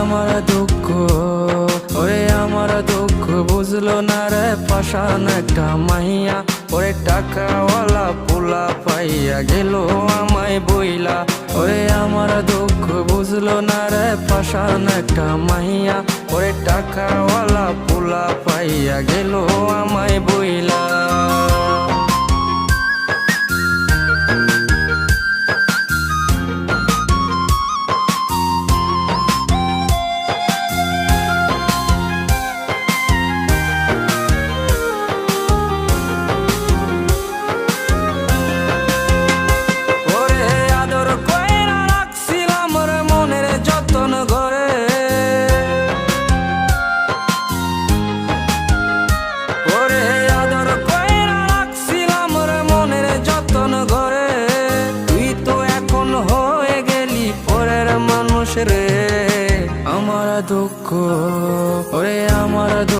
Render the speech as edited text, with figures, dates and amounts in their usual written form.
আমার দুঃখ, ওরে আমার দুঃখ বুঝলো না রে পাষাণ একটা মাইয়া। ওরে টাকাওয়ালা পোলা পাইয়া গেল আমায় বইলা। ওরে আমার দুঃখ বুঝলো না রে পাষাণ একটা মাইয়া। ওরে টাকাওয়ালা পোলা পাইয়া গেল আমায় বইলা। রে আমার দুঃখ, ওরে আমার দুঃখ।